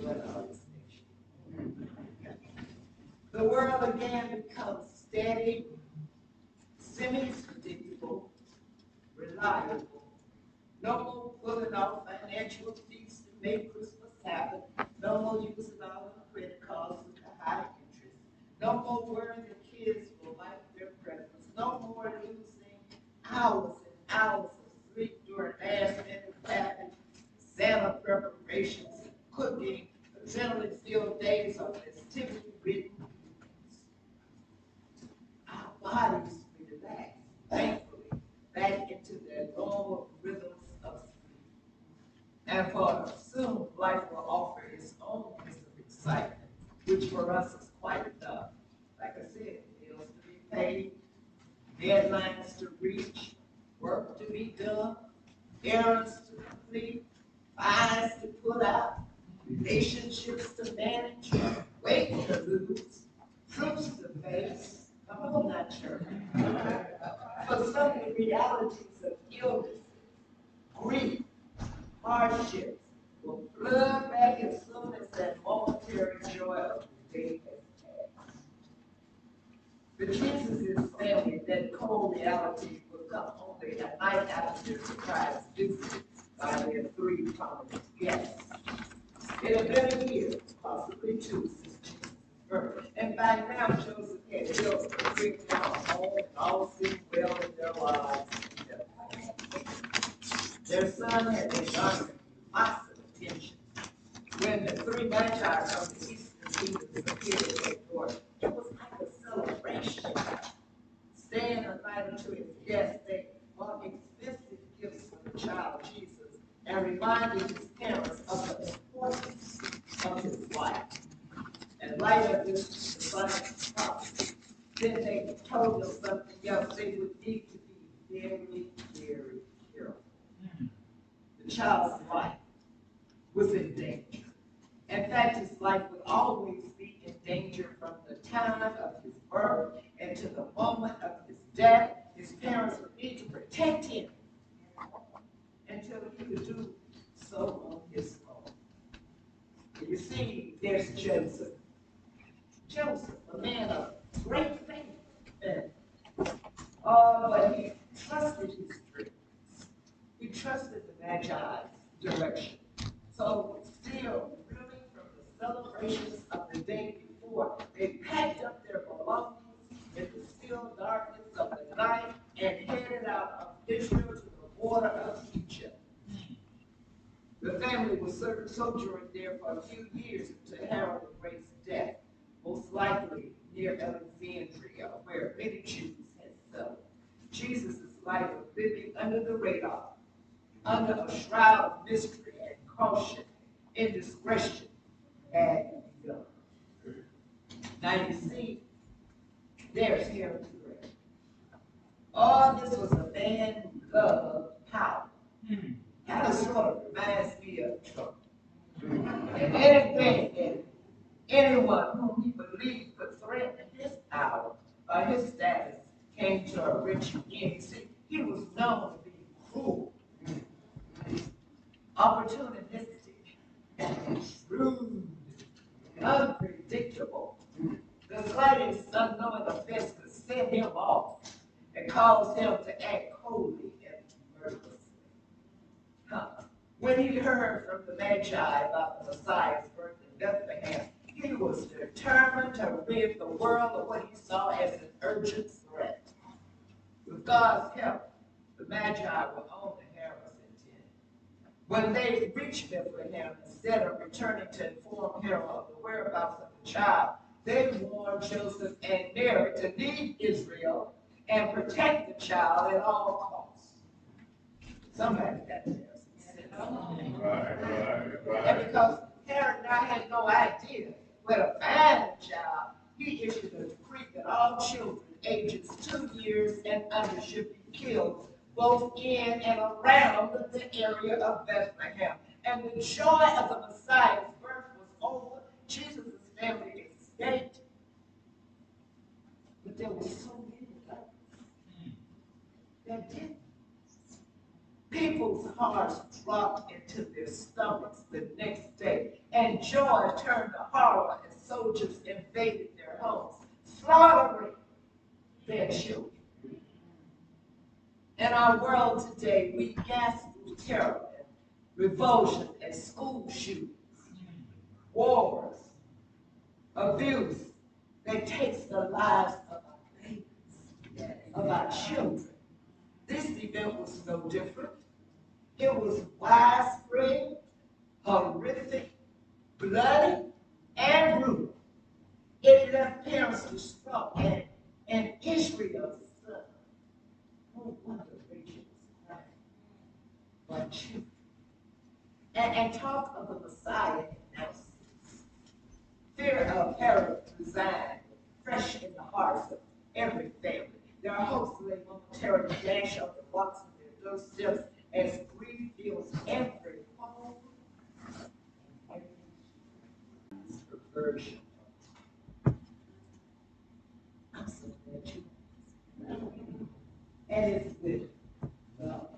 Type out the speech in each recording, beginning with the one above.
what our nation. The world again becomes steady, semi-predictable, reliable. No more pulling off financial fees to make Christmas happen. No more using all the credit cards with the high interest. No more worrying that kids will like their presents. No more losing hours and hours of sleep during last-minute packing, Santa preparations, and cooking, adrenaline-filled days of festivity-ridden weekends. Our bodies relax, thankfully, back into their normal rhythms of sleep. And for soon, life will offer its own piece of excitement, which for us is quite enough. Like I said, bills to be paid, deadlines to reach, work to be done, errands to complete, fines to put out, relationships to manage, weight to lose, troops to face. Come on, not church. For some, the realities of illness, grief, hardships will flood back as soon as that momentary joy of the day has passed. But Jesus' family, that cold reality will come only a night after their surprise visit by their three prominent guests. It had been a year, possibly two, since Jesus' birth, and by now Joseph had built a big town home and all seemed well in their lives. Their son had been garnering lots of attention. When the three magi from the eastern kingdoms appeared at their door, it was like a celebration. Staying a night or two his guests, they bought expensive gifts for the child Jesus and reminded his parents of the importance of his life. And right at this defiant prophecy, then they told them something else. They would need to be very, very careful. The child's life was in danger. In fact, his life would always be in danger from the time of his birth and to the moment of his death. His parents would need to protect him until he could do so on his own. You see, there's Joseph. Joseph, a man of great faith. But he trusted his dreams. He trusted the Magi's direction. So still, reeling from the celebrations of the day before, they packed up their belongings in the still darkness of the night and headed out of Israel to the border of Egypt. The family was sojourning there for a few years until Herod the Great's death, most likely near Alexandria, where many Jews had settled. Jesus' life of living under the radar, under a shroud of mystery and caution, indiscretion, had begun. Now you see, there's Herod the Great. All this was a man who loved power. Kind of sort of reminds me of Trump. And anything that anyone whom he believed could threaten his power or his status came to a rich end. You see, he was known to be cruel, opportunistic, shrewd, unpredictable. The slightest unknown offense could set him off and cause him to act coldly and murderously. When he heard from the Magi about the Messiah's birth in Bethlehem, he was determined to rid the world of what he saw as an urgent threat. With God's help, the Magi were on the Herod's intent. When they reached Bethlehem, instead of returning to inform Herod of the whereabouts of the child, they warned Joseph and Mary to leave Israel and protect the child at all costs. Somebody got there. Right. And because Herod now had no idea where to find the child, he issued a decree that all children ages 2 years and under should be killed, both in and around the area of Bethlehem. And the joy of the Messiah's birth was over. Jesus' family escaped. But there were so many others that didn't. People's hearts dropped into their stomachs the next day, and and joy turned to horror as soldiers invaded their homes, slaughtering their children. In our world today, we gasp through terror, revulsion, and school shootings, wars, abuse that takes the lives of our babies, of our children. This event was no different. It was widespread, horrific, bloody, and brutal. It left parents distraught, and Israel's son, no wonder Rachel was crying, but children. And talk of the Messiah announced. Fear of Herod resigned, fresh in the hearts of every family. Their hopes lay momentarily dash up the walks of their doorsteps as grief fills every home and every perversion. I'm so glad you know. And it's with love.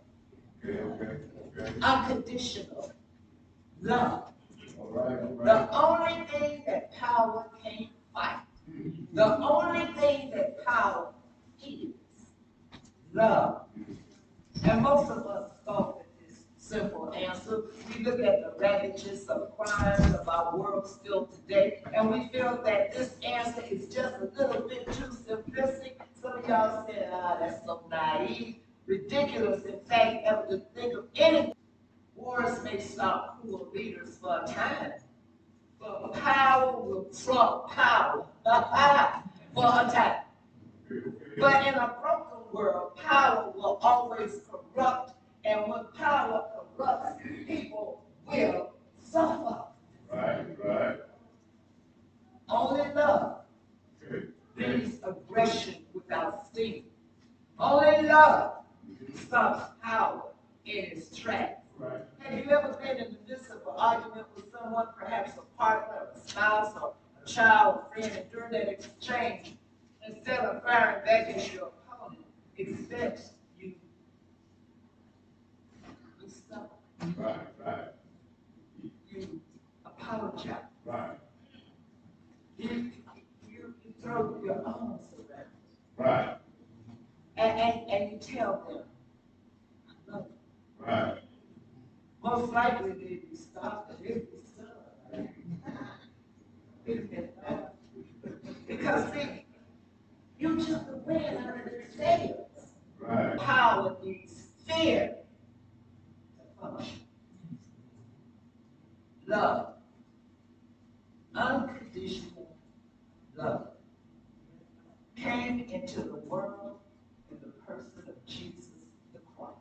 Unconditional love. All right. The only thing that power can't fight. The only thing that power is love. And most of us scoff at this simple answer. We look at the ravages of crimes of our world still today, and we feel that this answer is just a little bit too simplistic. Some of y'all said, that's so naive, ridiculous, in fact, ever to think of anything. Wars may stop cruel leaders for a time, but power will trump power for a time. But in a broken world, power will always corrupt, and when power corrupts, people will suffer. Right. Only love breeds aggression without sting. Only love stops power in its tracks. Right. Have you ever been in the midst of an argument with someone, perhaps a partner, a spouse, or a child, a friend, and during that exchange, instead of firing back at your opponent, expects you to stop? Right. You apologize. Right. You throw your arms around. Right. And you tell them, I love you. Right. Most likely they'd be stopped and they'd be stunned. Isn't it? Because see, you took the wind out of their sails. Right. Power needs fear to function. Love. Unconditional love came into the world in the person of Jesus the Christ.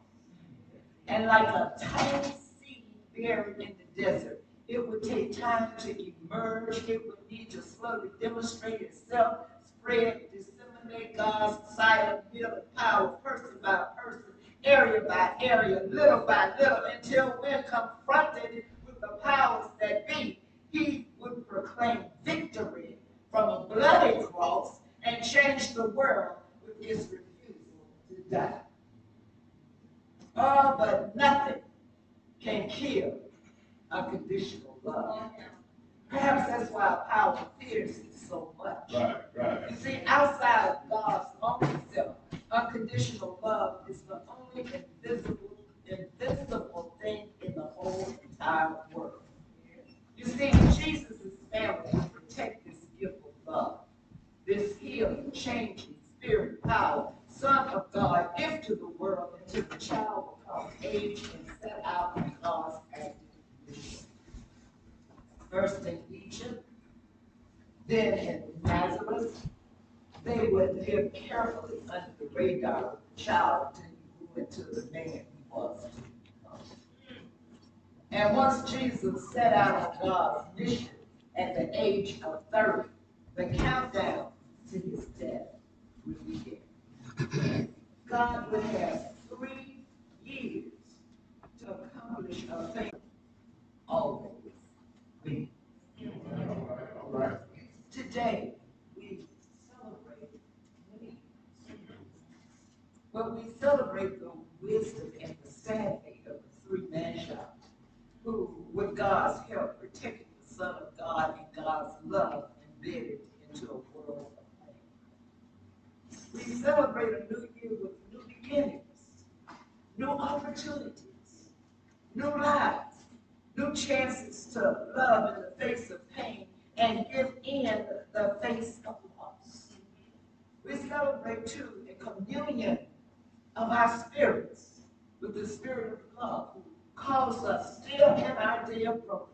And like a tiny seed buried in the desert, it would take time to emerge. It would need to slowly demonstrate itself, spread, disseminate God's silent will and power, person by person, area by area, little by little, until when confronted with the powers that be, he would proclaim victory from a bloody cross and change the world with his refusal to die. Oh, but nothing can kill unconditional love. Perhaps that's why power fears it so much. Right. You see, outside of God's own self, unconditional love is the only invincible thing in the whole entire world. You see, Jesus' family protect this gift of love, this healing, changing spirit power, Son of God, gift to the world until the child will come of age and set out on God's active mission. First in Egypt, then in Nazareth, they would live carefully under the radar of the child until he grew into the man he was to become. And once Jesus set out on God's mission at the age of 30, the countdown to his death would begin. God would have 3 years to accomplish a thing always be. All right. Today, we celebrate me. But we celebrate the wisdom and the sanity of the 3 magi who, with God's help, protected the Son of God and God's love embedded into a world of pain. We celebrate a new year with new beginnings, new opportunities, new lives, new chances to love in the face of pain and give in the face of loss. We celebrate too a communion of our spirits with the spirit of love who calls us still in our day of brokenness,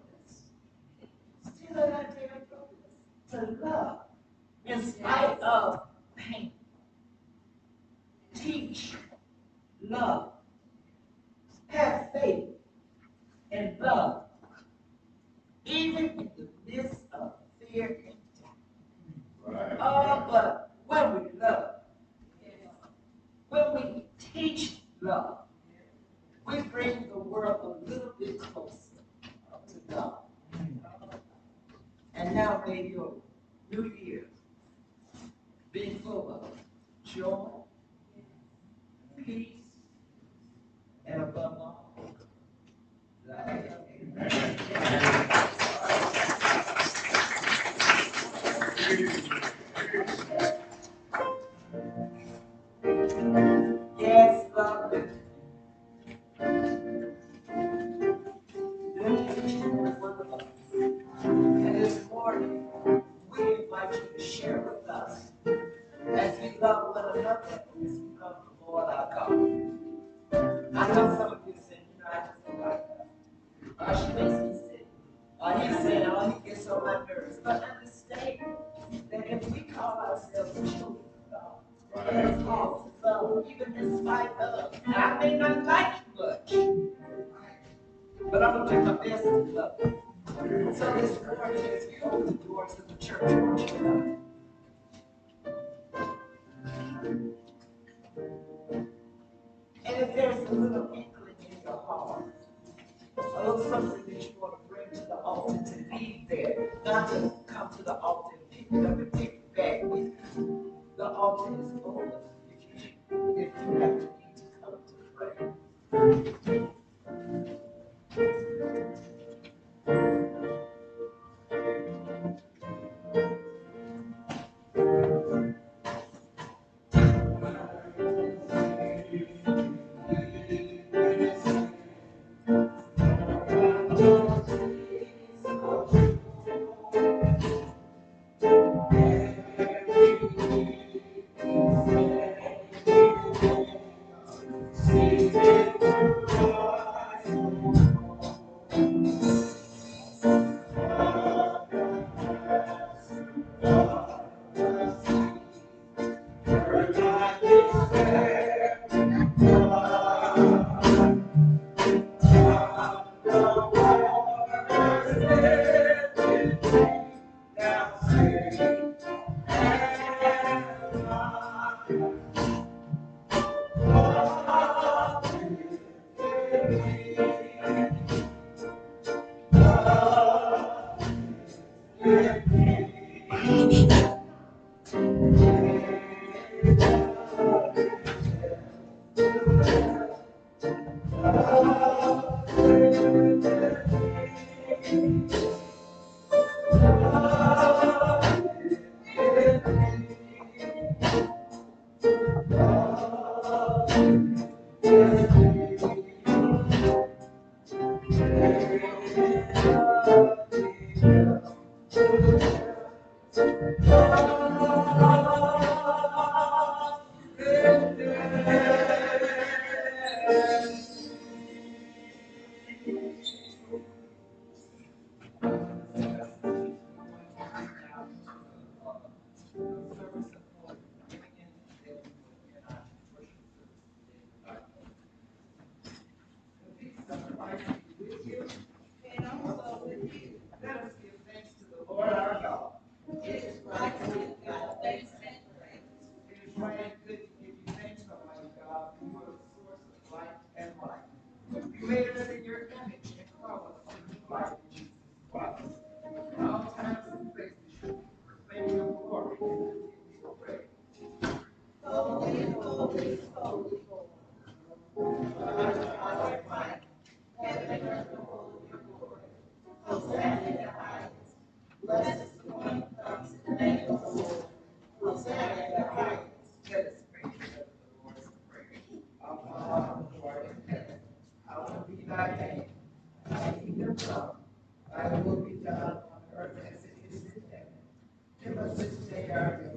still in our day of brokenness, to love in spite of pain. Teach, love, have faith, and love, even in the midst of fear and doubt. Right. Oh, but when we love, when we teach love, we bring the world a little bit closer to God. And now may your new year be full of joy, peace, and above all, love. Yes, love. And this morning, we invite you to share with us as we love one another, as we love the Lord our God. I know some of you said, I just don't like that. She makes me sick. He said, he gets on my nerves. But understand that if we call ourselves children of God, it's called to love, even in spite of. And I may not like you much, but I'm going to do my best to love you. So this morning, as we open the doors of the church, I want you to know. And if there's a little inkling in your heart, a little something that you want to bring to the altar, to leave there, not to come to the altar and pick it up and take it back with you. The altar is open if you have the need to come to pray. Blessed is the one who comes in the name of the Lord. Hosanna in the highest. Let us pray together the Lord's Prayer. Our Father, who art in heaven, hallowed be thy name. Thy kingdom come, thy will be done on earth as it is in heaven. Give us this day our daily